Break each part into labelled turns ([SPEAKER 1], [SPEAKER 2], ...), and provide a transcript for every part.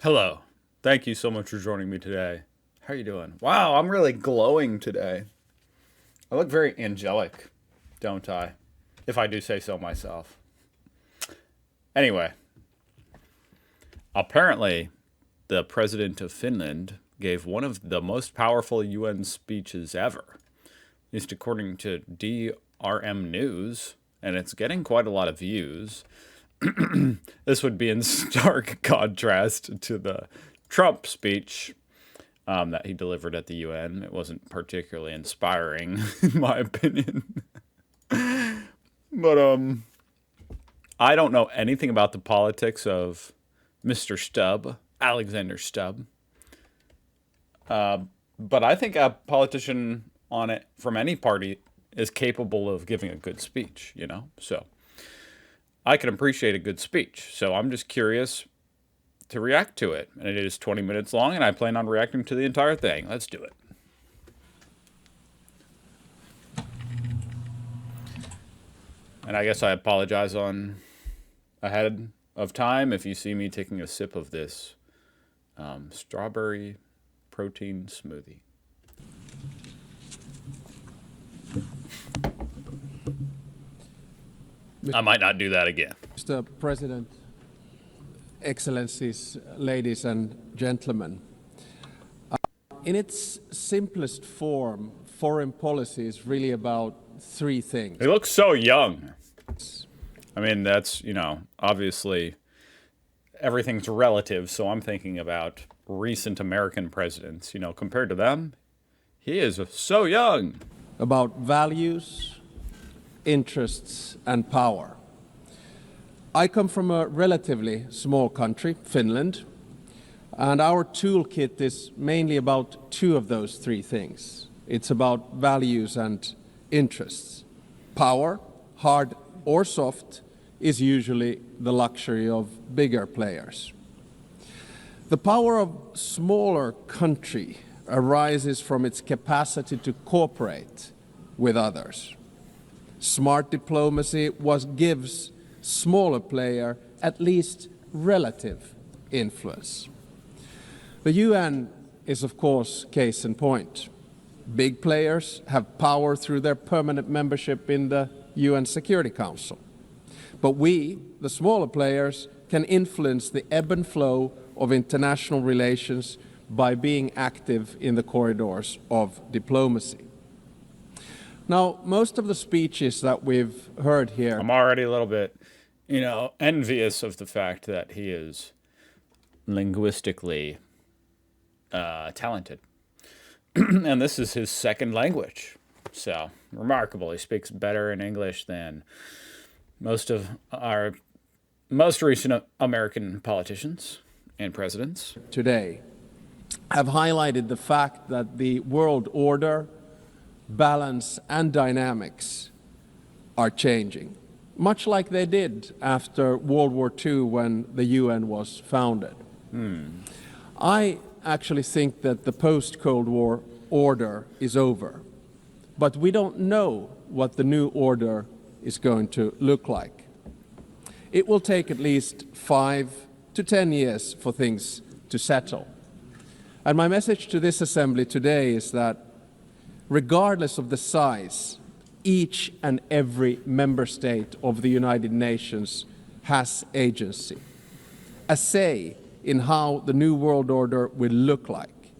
[SPEAKER 1] Hello. Thank you so much for joining me today. How are you doing? Wow, I'm really glowing today. I look very angelic, don't I? If I do say so myself. Anyway, apparently, the president of Finland gave one of the most powerful UN speeches ever, at least according to DRM News, and it's getting quite a lot of views. This would be in stark contrast to the Trump speech that he delivered at the UN. It wasn't particularly inspiring, in my opinion. But I don't know anything about the politics of Mr. Stubb, Alexander Stubb. But I think a politician on it from any party is capable of giving a good speech, you know? So I can appreciate a good speech. So I'm just curious to react to it. And it is 20 minutes long, and I plan on reacting to the entire thing. Let's do it. And I guess I apologize on ahead of time if you see me taking a sip of this strawberry protein smoothie. I might not do that again.
[SPEAKER 2] Mr. President, Excellencies, ladies and gentlemen, in its simplest form, foreign policy is really about three things.
[SPEAKER 1] He looks so young. I mean, that's, obviously everything's relative, so I'm thinking about recent American presidents. Compared to them, he is so young.
[SPEAKER 2] About values, interests, and power. I come from a relatively small country, Finland, and our toolkit is mainly about two of those three things. It's about values and interests. Power, hard or soft, is usually the luxury of bigger players. The power of smaller country arises from its capacity to cooperate with others. Smart diplomacy gives smaller player at least relative influence. The UN is, of course, case in point. Big players have power through their permanent membership in the UN Security Council. But we, the smaller players, can influence the ebb and flow of international relations by being active in the corridors of diplomacy. Now, most of the speeches that we've heard here...
[SPEAKER 1] I'm already a little bit, envious of the fact that he is linguistically talented. And this is his second language. So, remarkable. He speaks better in English than most of our most recent American politicians and presidents.
[SPEAKER 2] Today have highlighted the fact that the world order, balance, and dynamics are changing, much like they did after World War II when the UN was founded. I actually think that the post-Cold War order is over, but we don't know what the new order is going to look like. It will take at least 5 to 10 years for things to settle. And my message to this assembly today is that regardless of the size, each and every member state of the United Nations has agency, a say in how the new world order will look like.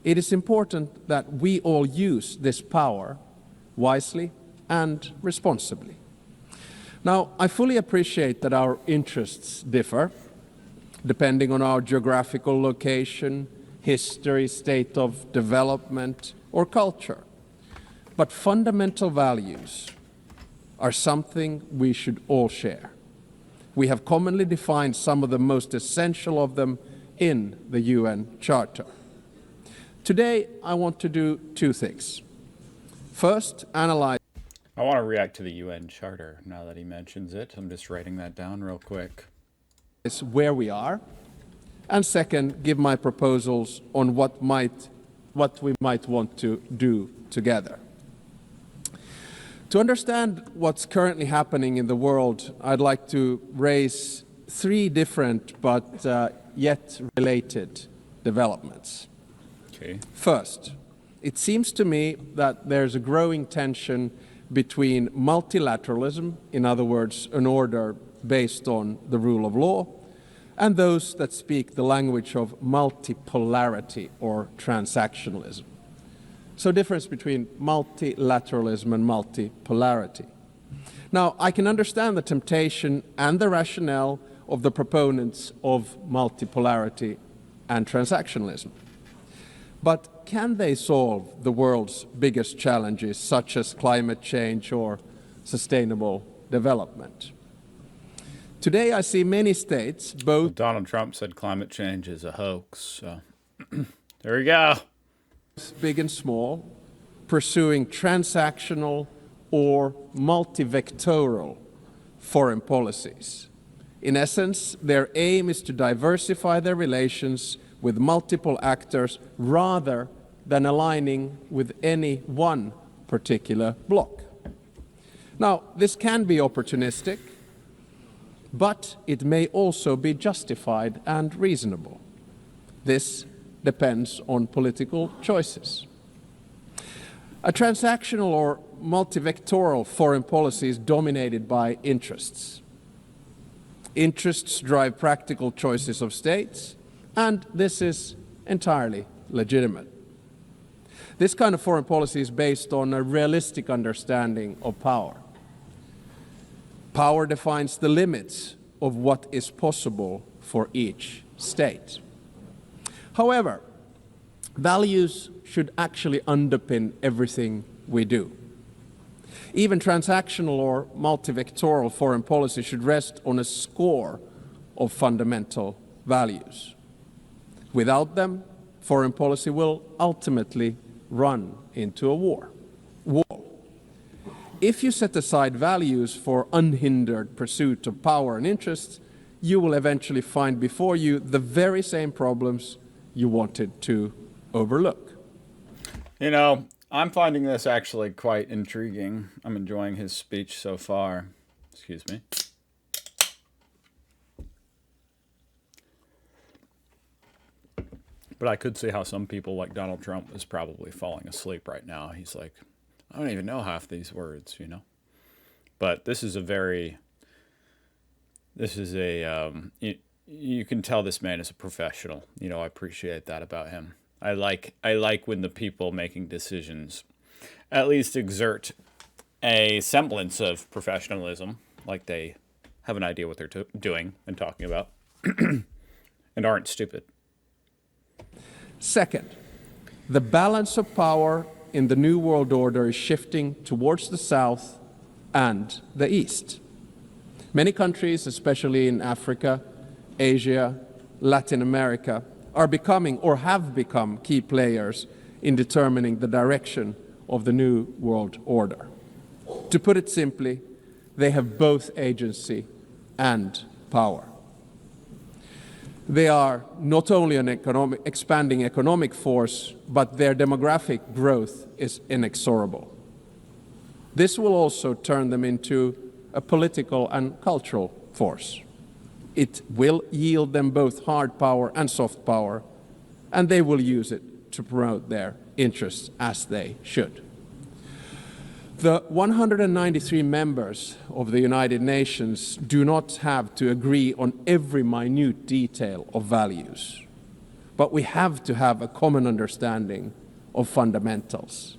[SPEAKER 2] It is important that we all use this power wisely and responsibly. Now, I fully appreciate that our interests differ, depending on our geographical location, history, state of development, or culture. But fundamental values are something we should all share. We have commonly defined some of the most essential of them in the UN Charter. Today, I want to do two things. First, analyze.
[SPEAKER 1] I want to react to the UN Charter now that he mentions it. I'm just writing that down real quick.
[SPEAKER 2] Where we are. And second, give my proposals on what we might want to do together. To understand what's currently happening in the world, I'd like to raise three different but yet related developments.
[SPEAKER 1] Okay.
[SPEAKER 2] First, it seems to me that there's a growing tension between multilateralism, in other words, an order based on the rule of law, and those that speak the language of multipolarity or transactionalism. So difference between multilateralism and multipolarity. Now, I can understand the temptation and the rationale of the proponents of multipolarity and transactionalism. But can they solve the world's biggest challenges, such as climate change or sustainable development? Today, I see many states, both
[SPEAKER 1] Donald Trump said climate change is a hoax. So there we go.
[SPEAKER 2] big and small, pursuing transactional or multivectoral foreign policies. In essence, their aim is to diversify their relations with multiple actors rather than aligning with any one particular bloc. Now, this can be opportunistic, but it may also be justified and reasonable. This depends on political choices. A transactional or multivectoral foreign policy is dominated by interests. Interests drive practical choices of states, and this is entirely legitimate. This kind of foreign policy is based on a realistic understanding of power. Power defines the limits of what is possible for each state. However, values should actually underpin everything we do. Even transactional or multivectoral foreign policy should rest on a score of fundamental values. Without them, foreign policy will ultimately run into a wall. If you set aside values for unhindered pursuit of power and interests, you will eventually find before you the very same problems you wanted to overlook.
[SPEAKER 1] You know, I'm finding this actually quite intriguing. I'm enjoying his speech so far. Excuse me. But I could see how some people like Donald Trump is probably falling asleep right now. He's like, I don't even know half these words, you know. But this is you can tell this man is a professional. You know, I appreciate that about him. I like when the people making decisions at least exert a semblance of professionalism, like they have an idea what they're doing and talking about, and aren't stupid.
[SPEAKER 2] Second, the balance of power in the New World Order is shifting towards the South and the East. Many countries, especially in Africa, Asia, Latin America, are becoming or have become key players in determining the direction of the New World Order. To put it simply, they have both agency and power. They are not only an expanding economic force, but their demographic growth is inexorable. This will also turn them into a political and cultural force. It will yield them both hard power and soft power, and they will use it to promote their interests as they should. The 193 members of the United Nations do not have to agree on every minute detail of values, but we have to have a common understanding of fundamentals.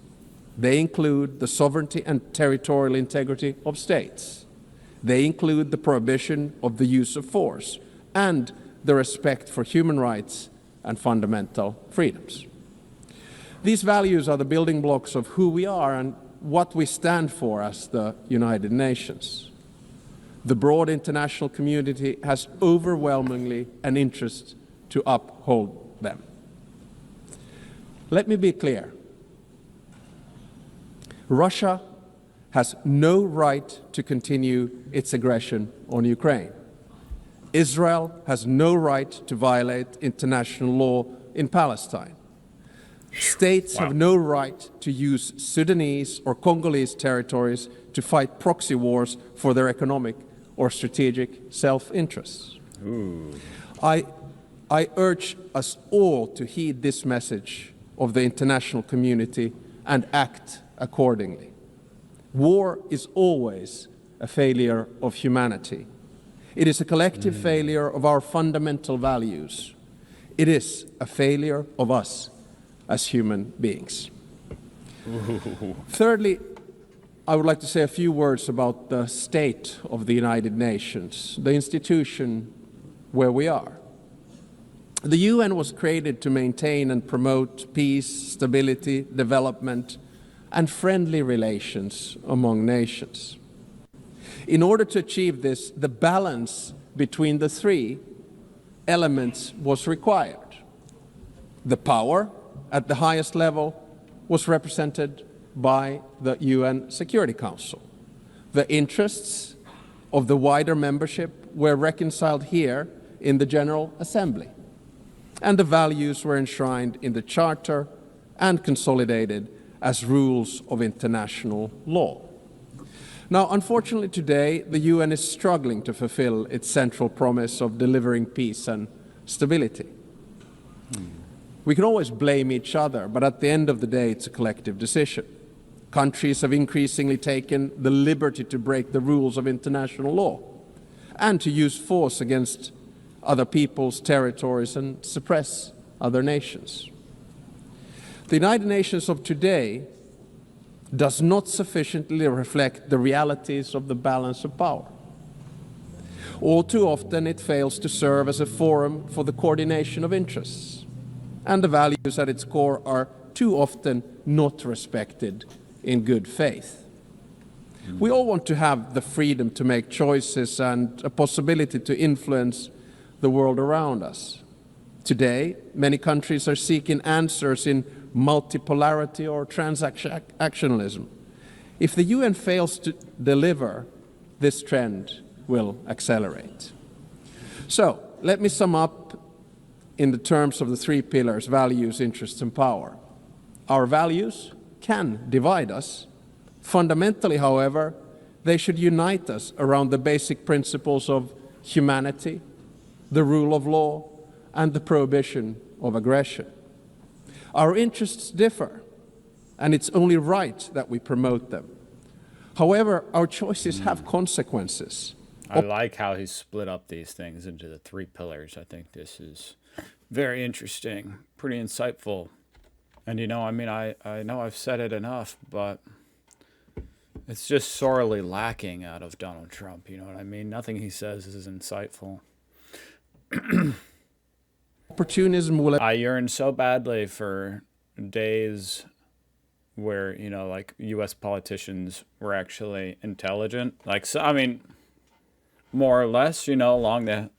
[SPEAKER 2] They include the sovereignty and territorial integrity of states. They include the prohibition of the use of force and the respect for human rights and fundamental freedoms. These values are the building blocks of who we are and what we stand for as the United Nations. The broad international community has overwhelmingly an interest to uphold them. Let me be clear. Russia has no right to continue its aggression on Ukraine. Israel has no right to violate international law in Palestine. States have no right to use Sudanese or Congolese territories to fight proxy wars for their economic or strategic self-interests.
[SPEAKER 1] Ooh.
[SPEAKER 2] I, I urge us all to heed this message of the international community and act accordingly. War is always a failure of humanity. It is a collective failure of our fundamental values. It is a failure of us as human beings.
[SPEAKER 1] Ooh.
[SPEAKER 2] Thirdly, I would like to say a few words about the state of the United Nations, the institution where we are. The UN was created to maintain and promote peace, stability, development, and friendly relations among nations. In order to achieve this, the balance between the three elements was required. The power at the highest level was represented by the UN Security Council. The interests of the wider membership were reconciled here in the General Assembly, and the values were enshrined in the Charter and consolidated as rules of international law. Now, unfortunately today, the UN is struggling to fulfill its central promise of delivering peace and stability. We can always blame each other, but at the end of the day, it's a collective decision. Countries have increasingly taken the liberty to break the rules of international law and to use force against other people's territories and suppress other nations. The United Nations of today does not sufficiently reflect the realities of the balance of power. All too often, it fails to serve as a forum for the coordination of interests, and the values at its core are too often not respected in good faith. We all want to have the freedom to make choices and a possibility to influence the world around us. Today, many countries are seeking answers in multipolarity or transactionalism. If the UN fails to deliver, this trend will accelerate. So, let me sum up in the terms of the three pillars: values, interests, and power. Our values can divide us. Fundamentally, however, they should unite us around the basic principles of humanity, the rule of law, and the prohibition of aggression. Our interests differ, and it's only right that we promote them. However, our choices have consequences.
[SPEAKER 1] I like how he split up these things into the three pillars. I think this is very interesting, pretty insightful. And I know I've said it enough, but it's just sorely lacking out of Donald Trump. You know what I mean? Nothing he says is insightful.
[SPEAKER 2] Opportunism will...
[SPEAKER 1] I yearn so badly for days where, like US politicians were actually intelligent. Like, so, I mean, more or less, along the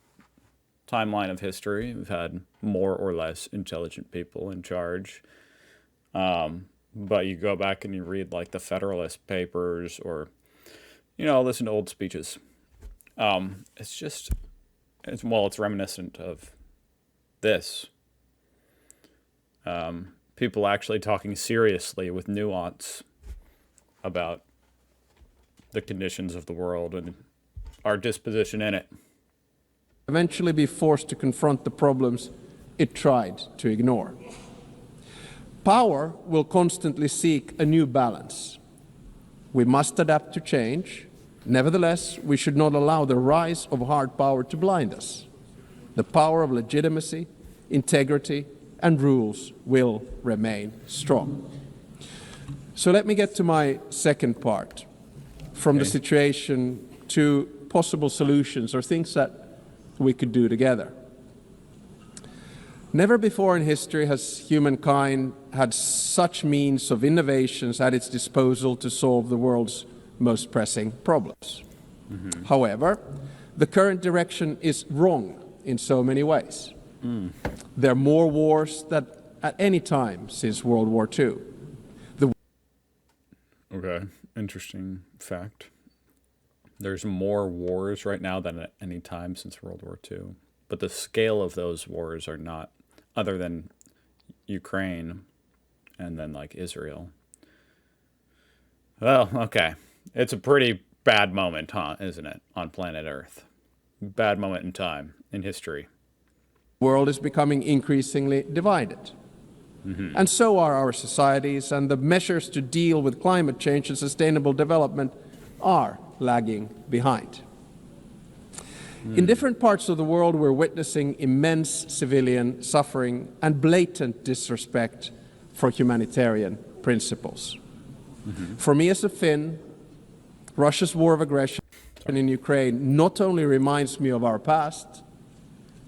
[SPEAKER 1] timeline of history, we've had more or less intelligent people in charge. But you go back and you read like the Federalist Papers or, listen to old speeches. It's reminiscent of this. People actually talking seriously with nuance about the conditions of the world and our disposition in it.
[SPEAKER 2] Eventually be forced to confront the problems it tried to ignore. Power will constantly seek a new balance. We must adapt to change. Nevertheless, we should not allow the rise of hard power to blind us. The power of legitimacy, integrity, and rules will remain strong. So let me get to my second part, from the situation to possible solutions or things that we could do together. Never before in history has humankind had such means of innovations at its disposal to solve the world's most pressing problems. Mm-hmm. However, the current direction is wrong in so many ways. There are more wars than at any time since World War II.
[SPEAKER 1] Okay, interesting fact. There's more wars right now than at any time since World War II. But the scale of those wars are not, other than Ukraine and then like Israel. Well, okay. It's a pretty bad moment, huh, isn't it, on planet Earth? Bad moment in time. in history.
[SPEAKER 2] The world is becoming increasingly divided. And so are our societies, and the measures to deal with climate change and sustainable development are lagging behind. In different parts of the world, we're witnessing immense civilian suffering and blatant disrespect for humanitarian principles. For me as a Finn, Russia's war of aggression in Ukraine not only reminds me of our past,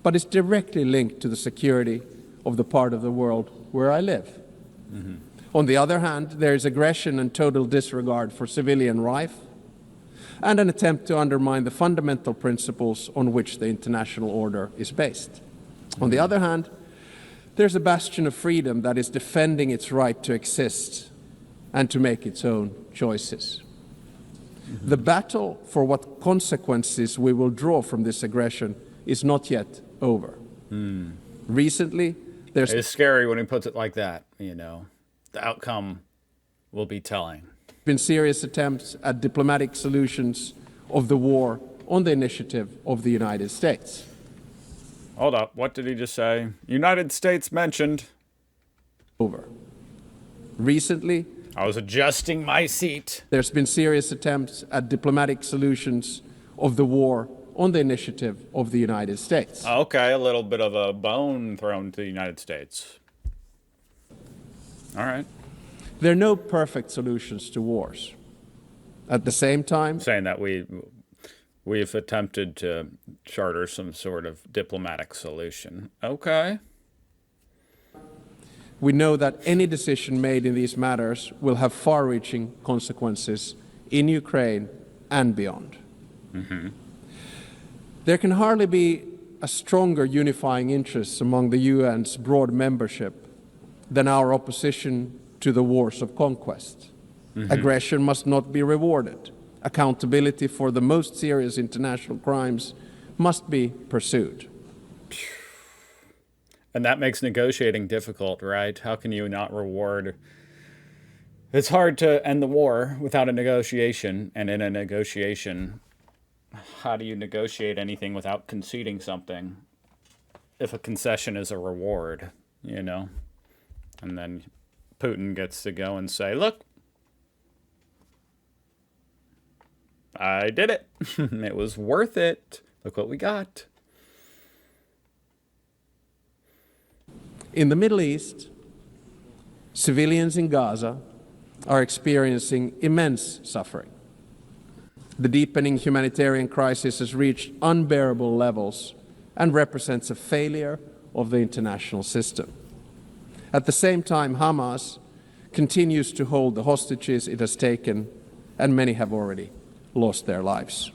[SPEAKER 2] but is directly linked to the security of the part of the world where I live. On the other hand, there is aggression and total disregard for civilian life, and an attempt to undermine the fundamental principles on which the international order is based. On the other hand, there's a bastion of freedom that is defending its right to exist and to make its own choices. The battle for what consequences we will draw from this aggression is not yet over. Recently,
[SPEAKER 1] It's scary when he puts it like that, you know. The outcome will be telling.
[SPEAKER 2] been serious attempts at diplomatic solutions of the war on the initiative of the United States.
[SPEAKER 1] Hold up, what did he just say? United States mentioned.
[SPEAKER 2] Over. Recently,
[SPEAKER 1] I was adjusting my seat.
[SPEAKER 2] there's been serious attempts at diplomatic solutions of the war on the initiative of the United States.
[SPEAKER 1] Okay, a little bit of a bone thrown to the United States. All right.
[SPEAKER 2] There are no perfect solutions to wars. At the same time,
[SPEAKER 1] Saying that we've attempted to charter some sort of diplomatic solution. Okay.
[SPEAKER 2] we know that any decision made in these matters will have far-reaching consequences in Ukraine and beyond. There can hardly be a stronger unifying interest among the UN's broad membership than our opposition to the wars of conquest. Aggression must not be rewarded. Accountability for the most serious international crimes must be pursued.
[SPEAKER 1] And that makes negotiating difficult, right? How can you not reward? It's hard to end the war without a negotiation, and in a negotiation, how do you negotiate anything without conceding something? If a concession is a reward, you know? And then Putin gets to go and say, look, I did it. It was worth it. Look what we got.
[SPEAKER 2] In the Middle East, civilians in Gaza are experiencing immense suffering. The deepening humanitarian crisis has reached unbearable levels and represents a failure of the international system. At the same time, Hamas continues to hold the hostages it has taken, and many have already lost their lives.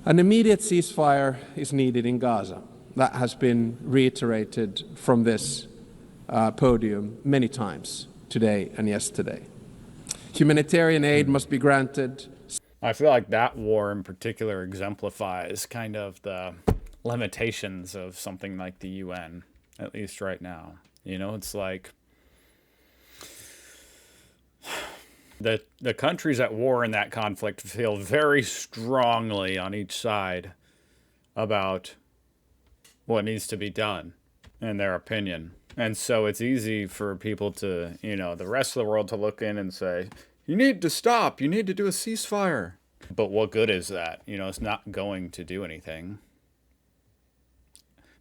[SPEAKER 2] An immediate ceasefire is needed in Gaza. That has been reiterated from this podium many times today and yesterday. Humanitarian aid must be granted.
[SPEAKER 1] I feel like that war in particular exemplifies kind of the limitations of something like the UN, at least right now. You know, it's like the countries at war in that conflict feel very strongly on each side about what needs to be done, in their opinion. And so it's easy for people to, you know, the rest of the world to look in and say, you need to stop, you need to do a ceasefire. But what good is that? You know, it's not going to do anything.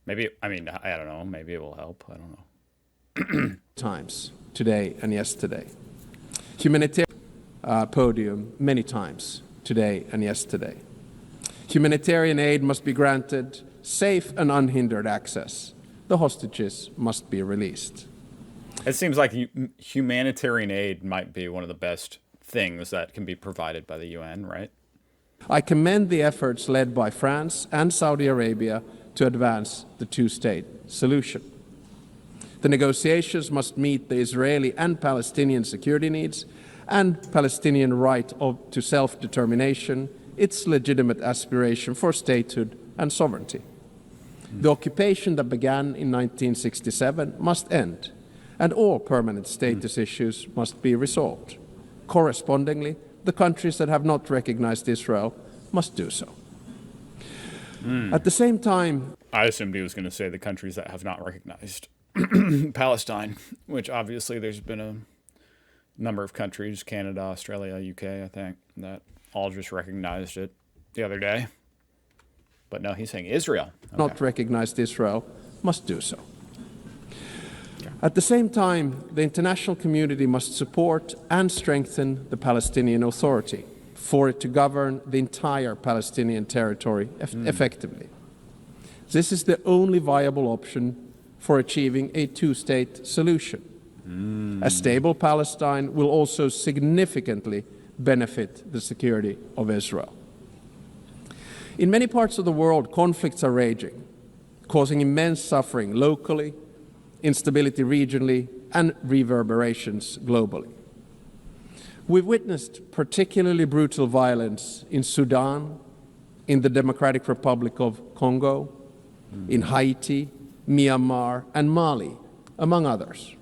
[SPEAKER 1] Maybe, I mean, I don't know, maybe it will help, I don't know.
[SPEAKER 2] Times today and yesterday. Humanitarian podium many times today and yesterday. Humanitarian aid must be granted safe and unhindered access. The hostages must be released.
[SPEAKER 1] It seems like humanitarian aid might be one of the best things that can be provided by the UN, right?
[SPEAKER 2] I commend the efforts led by France and Saudi Arabia to advance the two-state solution. The negotiations must meet the Israeli and Palestinian security needs and Palestinian right to self-determination, its legitimate aspiration for statehood and sovereignty. The occupation that began in 1967 must end, and all permanent status issues must be resolved. Correspondingly, the countries that have not recognized Israel must do so. At the same time,
[SPEAKER 1] I assumed he was going to say the countries that have not recognized Palestine, which obviously there's been a number of countries, Canada, Australia, UK, I think, that all just recognized it the other day. But no, he's saying Israel. Okay.
[SPEAKER 2] not recognized Israel, must do so. At the same time, the international community must support and strengthen the Palestinian Authority for it to govern the entire Palestinian territory effectively. This is the only viable option for achieving a two-state solution. A stable Palestine will also significantly benefit the security of Israel. In many parts of the world, conflicts are raging, causing immense suffering locally, instability regionally, and reverberations globally. We've witnessed particularly brutal violence in Sudan, in the Democratic Republic of Congo, in Haiti, Myanmar, and Mali, among others.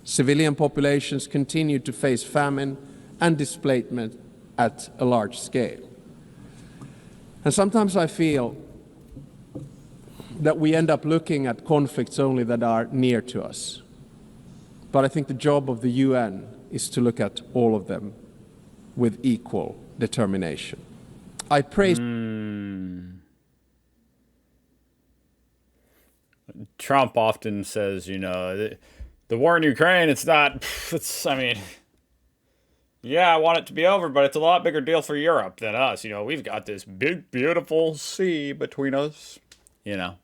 [SPEAKER 2] Civilian populations continue to face famine and displacement at a large scale. And sometimes I feel that we end up looking at conflicts only that are near to us. But I think the job of the UN is to look at all of them with equal determination. I praise
[SPEAKER 1] Trump often says, you know, the war in Ukraine, yeah, I want it to be over, but it's a lot bigger deal for Europe than us. You know, we've got this big, beautiful sea between us. You know,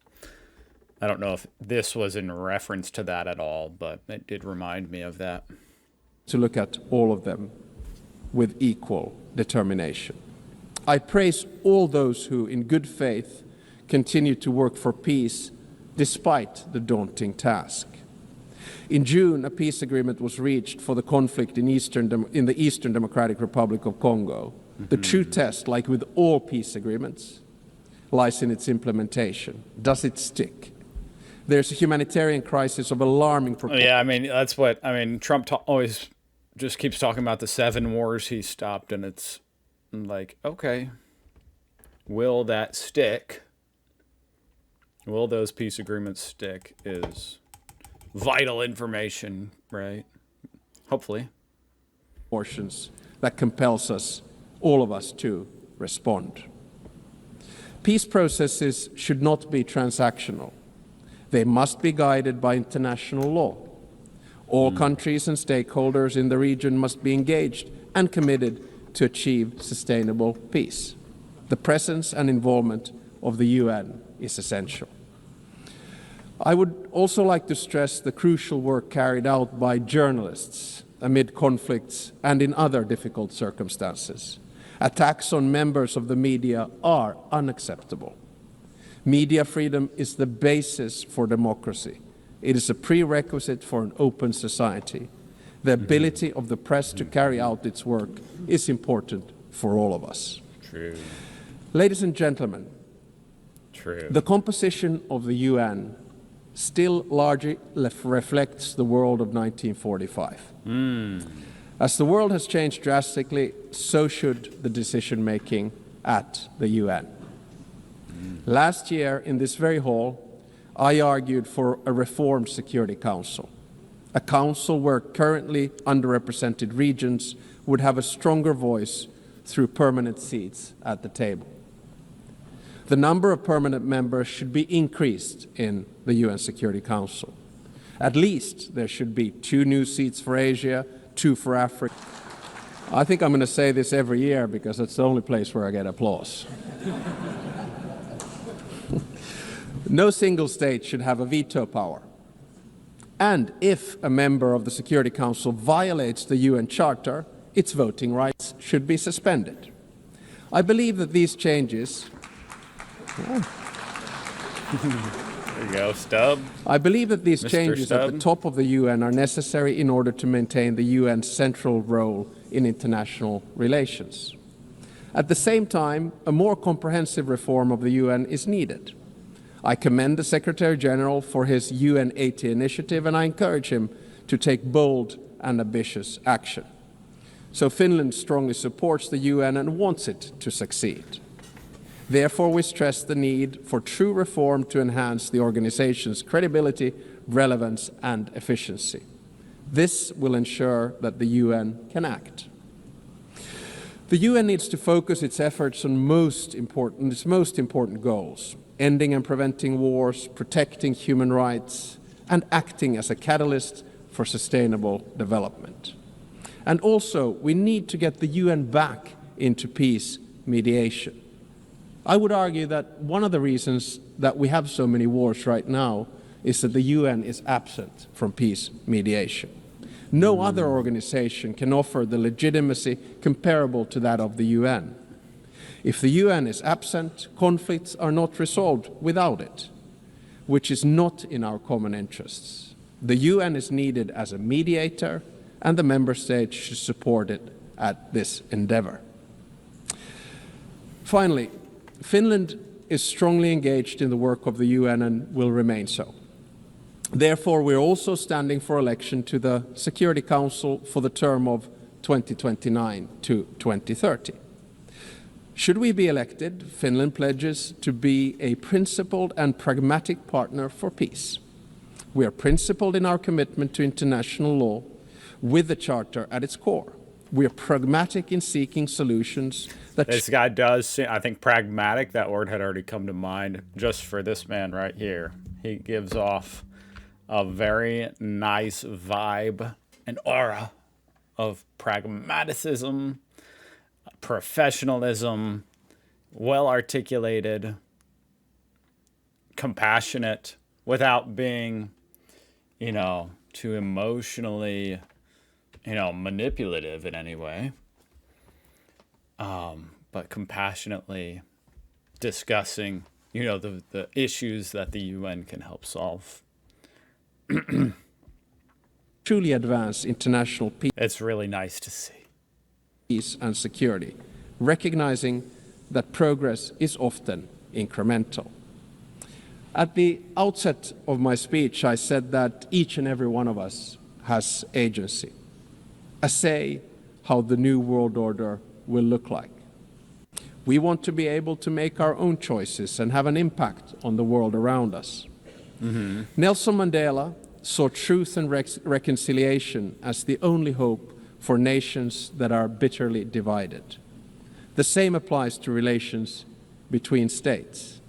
[SPEAKER 1] I don't know if this was in reference to that at all, but it did remind me of that.
[SPEAKER 2] to look at all of them with equal determination. I praise all those who, in good faith, continue to work for peace despite the daunting task. In June, a peace agreement was reached for the conflict in the Eastern Democratic Republic of Congo. The true test, like with all peace agreements, lies in its implementation. Does it stick? There's a humanitarian crisis of alarming proportions.
[SPEAKER 1] Yeah, I mean, that's what, I mean, Trump always just keeps talking about the 7 wars he stopped, and it's like, okay, will that stick? Will those peace agreements stick is vital information, right? Hopefully.
[SPEAKER 2] Portions that compels us, all of us, to respond. Peace processes should not be transactional. They must be guided by international law. All countries and stakeholders in the region must be engaged and committed to achieve sustainable peace. The presence and involvement of the UN is essential. I would also like to stress the crucial work carried out by journalists amid conflicts and in other difficult circumstances. Attacks on members of the media are unacceptable. Media freedom is the basis for democracy. It is a prerequisite for an open society. The ability of the press to carry out its work is important for all of us.
[SPEAKER 1] True.
[SPEAKER 2] Ladies and gentlemen,
[SPEAKER 1] True.
[SPEAKER 2] the composition of the UN still largely reflects the world of 1945. As the world has changed drastically, so should the decision-making at the UN. Last year, in this very hall, I argued for a reformed Security Council, a council where currently underrepresented regions would have a stronger voice through permanent seats at the table. The number of permanent members should be increased in the UN Security Council. At least there should be 2 new seats for Asia, 2 for Africa. I think I'm going to say this every year because it's the only place where I get applause. No single state should have a veto power. And if a member of the Security Council violates the UN Charter, its voting rights should be suspended. I believe that these changes...
[SPEAKER 1] There you go, Stubb.
[SPEAKER 2] I believe that these
[SPEAKER 1] Mr.
[SPEAKER 2] changes at the
[SPEAKER 1] Stubb.
[SPEAKER 2] top of the UN are necessary in order to maintain the UN's central role in international relations. At the same time, a more comprehensive reform of the UN is needed. I commend the Secretary General for his UN 80 initiative, and I encourage him to take bold and ambitious action. So Finland strongly supports the UN and wants it to succeed. Therefore, we stress the need for true reform to enhance the organization's credibility, relevance, and efficiency. This will ensure that the UN can act. The UN needs to focus its efforts on its most important goals: ending and preventing wars, protecting human rights, and acting as a catalyst for sustainable development. And also, we need to get the UN back into peace mediation. I would argue that one of the reasons that we have so many wars right now is that the UN is absent from peace mediation. No other organization can offer the legitimacy comparable to that of the UN. If the UN is absent, conflicts are not resolved without it, which is not in our common interests. The UN is needed as a mediator, and the member states should support it at this endeavor. Finally, Finland is strongly engaged in the work of the UN and will remain so. Therefore, we're also standing for election to the Security Council for the term of 2029 to 2030. Should we be elected, Finland pledges to be a principled and pragmatic partner for peace. We are principled in our commitment to international law, with the Charter at its core. We are pragmatic in seeking solutions that...
[SPEAKER 1] This guy does, I think pragmatic, that word had already come to mind just for this man right here. He gives off a very nice vibe and aura of pragmaticism, professionalism, well-articulated, compassionate, without being, too emotionally, manipulative in any way, but compassionately discussing, the issues that the UN can help solve.
[SPEAKER 2] Truly advance international peace.
[SPEAKER 1] It's really nice to see.
[SPEAKER 2] Peace and security, recognizing that progress is often incremental. At the outset of my speech, I said that each and every one of us has agency, a say how the new world order will look like. We want to be able to make our own choices and have an impact on the world around us. Mm-hmm. Nelson Mandela saw truth and reconciliation as the only hope for nations that are bitterly divided. The same applies to relations between states.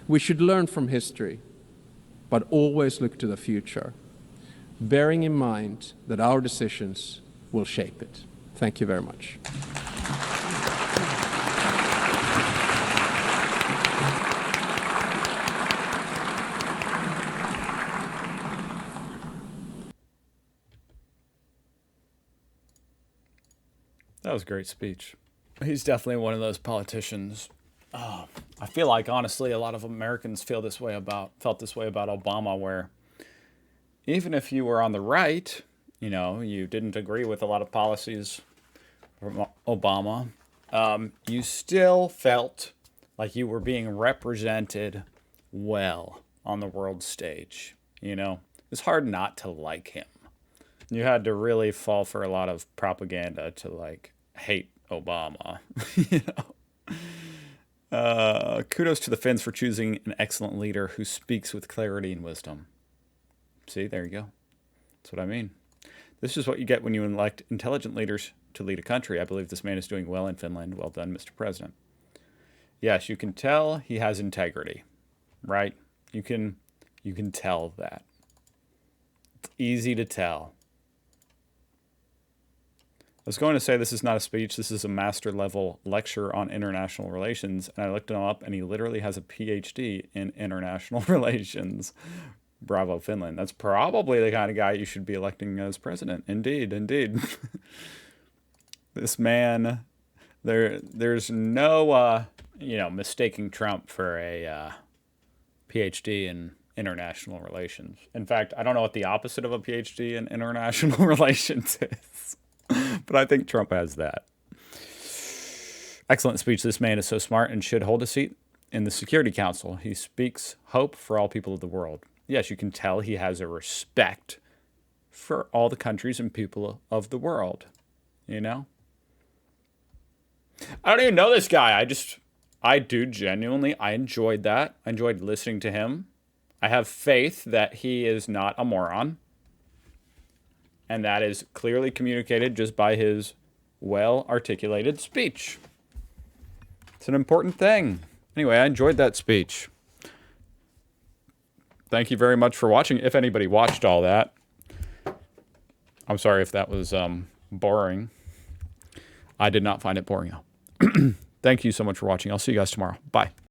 [SPEAKER 2] We should learn from history, but always look to the future, bearing in mind that our decisions will shape it. Thank you very much.
[SPEAKER 1] That was a great speech. He's definitely one of those politicians. I feel like, honestly, a lot of Americans felt this way about Obama, where even if you were on the right, you didn't agree with a lot of policies from Obama, you still felt like you were being represented well on the world stage. It's hard not to like him. You had to really fall for a lot of propaganda to hate Obama. Kudos to the Finns for choosing an excellent leader who speaks with clarity and wisdom. See, there you go. That's what I mean. This is what you get when you elect intelligent leaders to lead a country. I believe this man is doing well in Finland. Well done, Mr. President. Yes, you can tell he has integrity, right? You can tell that. It's easy to tell. I was going to say this is not a speech, this is a master level lecture on international relations, and I looked him up and he literally has a PhD in international relations. Bravo, Finland. That's probably the kind of guy you should be electing as president. Indeed, indeed. This man, there's no, mistaking Trump for a PhD in international relations. In fact, I don't know what the opposite of a PhD in international relations is. But I think Trump has that. Excellent speech. This man is so smart and should hold a seat in the Security Council. He speaks hope for all people of the world. Yes, you can tell he has a respect for all the countries and people of the world. I don't even know this guy. I do genuinely. I enjoyed that. I enjoyed listening to him. I have faith that he is not a moron. And that is clearly communicated just by his well-articulated speech. It's an important thing. Anyway, I enjoyed that speech. Thank you very much for watching. If anybody watched all that. I'm sorry if that was boring. I did not find it boring. Thank you so much for watching. I'll see you guys tomorrow. Bye.